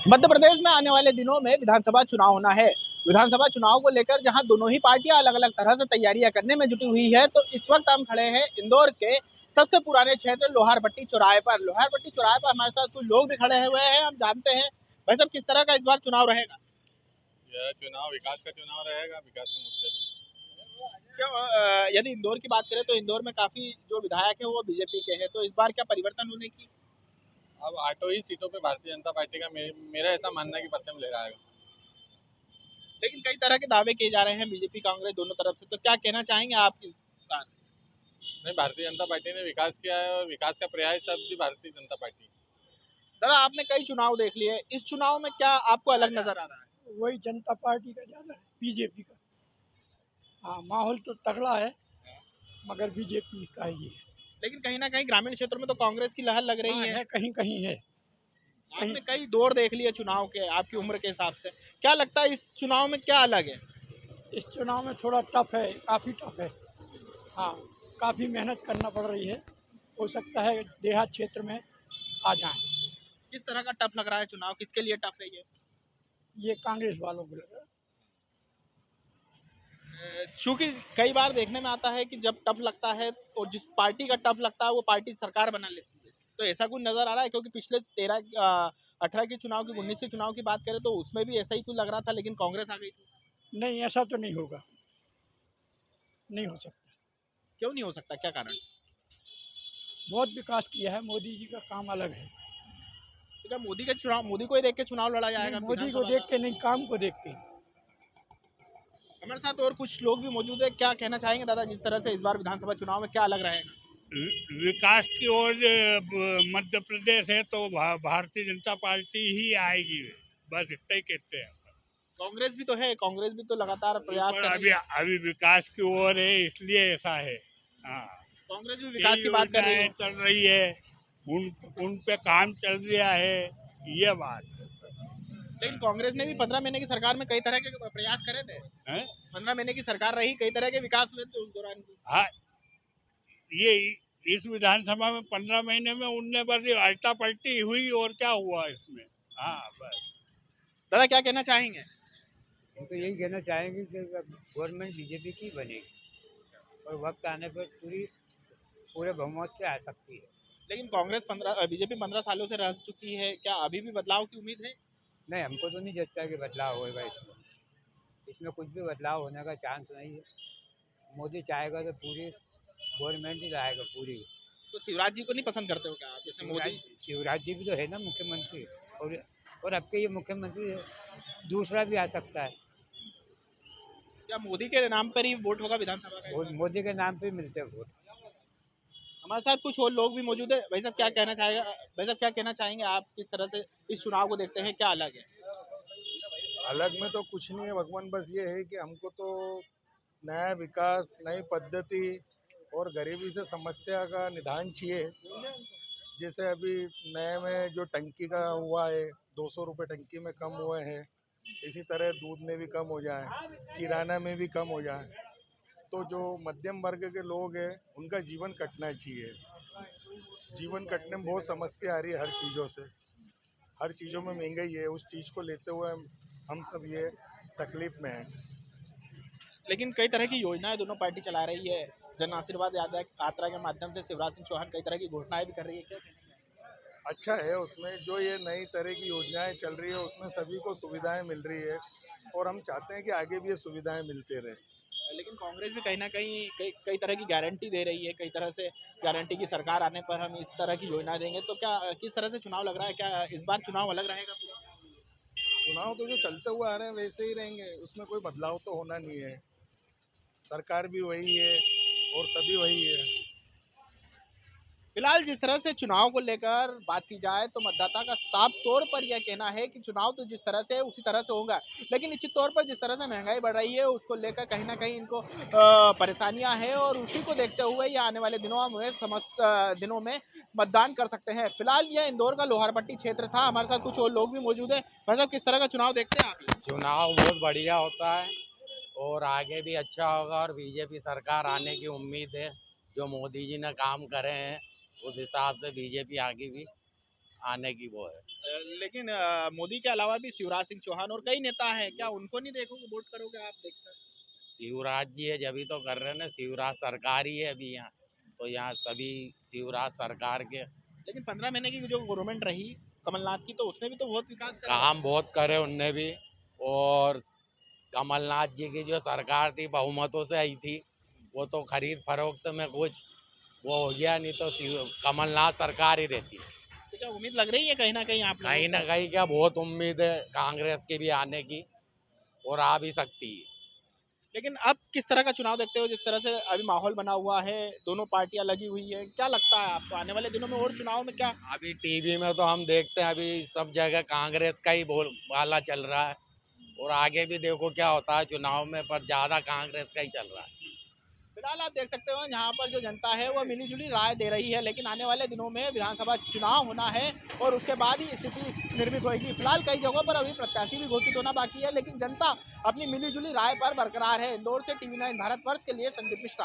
मध्य प्रदेश में आने वाले दिनों में विधानसभा चुनाव होना है। विधानसभा चुनाव को लेकर जहां दोनों ही पार्टियां अलग अलग तरह से तैयारियां करने में जुटी हुई है, तो इस वक्त हम खड़े हैं इंदौर के सबसे पुराने क्षेत्र लोहारपट्टी चौराहे पर। लोहारपट्टी चौराहे पर हमारे साथ कुछ लोग भी खड़े हुए हैं। हम जानते हैं भाई साहब किस तरह का इस बार चुनाव रहेगा। यह चुनाव विकास का चुनाव रहेगा, विकास के मुद्दे पर। क्यों यदि इंदौर की बात करें तो इंदौर में काफी जो विधायक है वो बीजेपी के हैं, तो इस बार क्या परिवर्तन होने की। अब 8 ही सीटों पे भारतीय जनता पार्टी का मेरा ऐसा मानना है कि परचम ले रहा है। लेकिन कई तरह के दावे किए जा रहे हैं बीजेपी कांग्रेस दोनों तरफ से, तो क्या कहना चाहेंगे आप इस बार। नहीं, भारतीय जनता पार्टी ने विकास किया है और विकास का प्रयास सब भी भारतीय जनता पार्टी। दादा आपने कई चुनाव देख लिए, इस चुनाव में क्या आपको अलग नजर आ रहा है। वही जनता पार्टी का ज़्यादा है, बीजेपी का। हाँ, माहौल तो तगड़ा है मगर बीजेपी का ही है। लेकिन कहीं ना कहीं ग्रामीण क्षेत्रों में तो कांग्रेस की लहर लग रही है। कहीं कहीं है। आपने कई दौर देख लिए चुनाव के, आपकी उम्र के हिसाब से क्या लगता है इस चुनाव में क्या अलग है। इस चुनाव में थोड़ा टफ है, काफ़ी टफ है। हाँ, काफ़ी मेहनत करना पड़ रही है। हो सकता है देहात क्षेत्र में आ जाएं। किस तरह का टफ लग रहा है चुनाव, किसके लिए टफ है ये कांग्रेस वालों को लग रहा है। चूंकि कई बार देखने में आता है कि जब टफ लगता है और जिस पार्टी का टफ लगता है वो पार्टी सरकार बना लेती है, तो ऐसा कुछ नजर आ रहा है। क्योंकि पिछले 18 के चुनाव की 19 के चुनाव की बात करें तो उसमें भी ऐसा ही कुछ लग रहा था, लेकिन कांग्रेस आ गई थी। नहीं, ऐसा तो नहीं होगा, नहीं हो सकता। क्यों नहीं हो सकता, क्या कारण। बहुत विकास किया है, मोदी जी का काम अलग है। तो क्या मोदी के चुनाव, मोदी को ही देख के चुनाव लड़ा जाएगा। नहीं, मोदी को विधानसभा देख का के नहीं, काम को देख के। हमारे साथ और कुछ लोग भी मौजूद है, क्या कहना चाहेंगे दादा जिस तरह से इस बार विधानसभा चुनाव में क्या अलग रहेगा। विकास की ओर मध्य प्रदेश है तो भारतीय जनता पार्टी ही आएगी, बस इतना ही कहते हैं। कांग्रेस भी तो है, कांग्रेस भी तो लगातार प्रयास पर कर रही अभी है। अभी विकास की ओर है इसलिए ऐसा है। हाँ, कांग्रेस भी विकास कई की बात कर रही है। योजनाएं चल रही है, उन पे काम चल रहा है, ये बात लेकिन कांग्रेस ने भी 15 महीने की सरकार में कई तरह के प्रयास करे थे। है। 15 महीने की सरकार रही, कई तरह के विकास हुए थे उस दौरान भी। हाँ, ये इस विधानसभा में 15 महीने में उनने बस अल्टा पलटी हुई और क्या हुआ इसमें। हाँ बस। दादा क्या कहना चाहेंगे। हम तो यही कहना चाहेंगे कि गवर्नमेंट बीजेपी की बनेगी और वक्त आने पर पूरे बहुमत से आ सकती है। लेकिन कांग्रेस 15 बीजेपी 15 सालों से रह चुकी है, क्या अभी भी बदलाव की उम्मीद है। नहीं, हमको तो नहीं लगता कि बदलाव होगा इसमें कुछ भी बदलाव होने का चांस नहीं है। मोदी चाहेगा तो पूरी गवर्नमेंट ही लाएगा पूरी। तो शिवराज जी को नहीं पसंद करते हो क्या आप, जैसे मोदी। शिवराज जी भी तो है ना मुख्यमंत्री, और अब के ये मुख्यमंत्री है, दूसरा भी आ सकता है। क्या मोदी के नाम पर ही वोट होगा विधानसभा का इस बार? मोदी के नाम पे मिलते हैं वोट। हमारे साथ कुछ और लोग भी मौजूद है। भाई साहब क्या कहना चाहेगा, भाई साहब क्या कहना चाहेंगे आप, किस तरह से इस चुनाव को देखते हैं, क्या अलग है। अलग में तो कुछ नहीं है भगवान, बस ये है कि हमको तो नया विकास, नई पद्धति और गरीबी से समस्या का निदान चाहिए। जैसे अभी नए में जो टंकी का हुआ है, 200 रुपये टंकी में कम हुए हैं, इसी तरह दूध में भी कम हो जाए, किराना में भी कम हो जाए, तो जो मध्यम वर्ग के लोग हैं उनका जीवन कटना चाहिए। जीवन कटने में बहुत समस्या आ रही है, हर चीज़ों में महंगाई है। उस चीज़ को लेते हुए हम सब ये तकलीफ में हैं। लेकिन कई तरह की योजनाएं दोनों पार्टी चला रही है। जन आशीर्वाद यात्रा के माध्यम से शिवराज सिंह चौहान कई तरह की घोषणाएं भी कर रही है, क्या कहना है? अच्छा है, उसमें जो ये नई तरह की योजनाएं चल रही है उसमें सभी को सुविधाएं मिल रही है और हम चाहते हैं कि आगे भी ये सुविधाएं मिलते रहे। लेकिन कांग्रेस भी कहीं ना कहीं कई तरह की गारंटी दे रही है, कई तरह से गारंटी की सरकार आने पर हम इस तरह की योजना देंगे। तो क्या किस तरह से चुनाव लग रहा है, क्या इस बार चुनाव अलग रहेगा। चुनाव तो जो चलते हुए आ रहे हैं वैसे ही रहेंगे, उसमें कोई बदलाव तो होना नहीं है। सरकार भी वही है और सभी वही है। फिलहाल जिस तरह से चुनाव को लेकर बात की जाए तो मतदाता का साफ तौर पर यह कहना है कि चुनाव तो जिस तरह से है उसी तरह से होगा, लेकिन निश्चित तौर पर जिस तरह से महंगाई बढ़ रही है उसको लेकर कहीं ना कहीं इनको परेशानियां हैं और उसी को देखते हुए ये आने वाले दिनों में मतदान कर सकते हैं। फिलहाल यह इंदौर का लोहारपट्टी क्षेत्र था। हमारे साथ कुछ और लोग भी मौजूद है। भाई साहब किस तरह का चुनाव देखते हैं आप। चुनाव बहुत बढ़िया होता है और आगे भी अच्छा होगा और बीजेपी सरकार आने की उम्मीद है। जो मोदी जी ने काम करे हैं उस हिसाब से बीजेपी आगे भी आने की वो है। लेकिन मोदी के अलावा भी शिवराज सिंह चौहान और कई नेता हैं, क्या उनको नहीं देखोगे, वोट करोगे आप देखकर? शिवराज जी है जब ही तो कर रहे हैं ना, शिवराज सरकार ही है अभी यहाँ, तो यहाँ सभी शिवराज सरकार के लेकिन 15 महीने की जो गवर्नमेंट रही कमलनाथ की, तो उसने भी तो बहुत विकास करा। काम बहुत करे उनने भी। और कमलनाथ जी की जो सरकार थी बहुमतों से आई थी, वो तो खरीद फरोख्त में कुछ वो हो गया, नहीं तो कमलनाथ सरकार ही रहती। तो क्या उम्मीद लग रही है कहीं ना कहीं आप लोगों कहीं को? ना कहीं क्या बहुत उम्मीद है कांग्रेस की भी आने की, और आ भी सकती है। लेकिन अब किस तरह का चुनाव देखते हो, जिस तरह से अभी माहौल बना हुआ है, दोनों पार्टियां लगी हुई है, क्या लगता है आपको आने वाले दिनों में और चुनाव में क्या? अभी टीवी में तो हम देखते हैं अभी सब जगह कांग्रेस का ही बोल वाला चल रहा है, और आगे भी देखो क्या होता है चुनाव में, पर ज़्यादा कांग्रेस का ही चल रहा है। फिलहाल आप देख सकते हो यहाँ पर जो जनता है वो मिलीजुली राय दे रही है, लेकिन आने वाले दिनों में विधानसभा चुनाव होना है और उसके बाद ही स्थिति निर्मित होगी। फिलहाल कई जगहों पर अभी प्रत्याशी भी घोषित होना बाकी है, लेकिन जनता अपनी मिलीजुली राय पर बरकरार है। इंदौर से TV9 भारतवर्ष के लिए संदीप मिश्रा।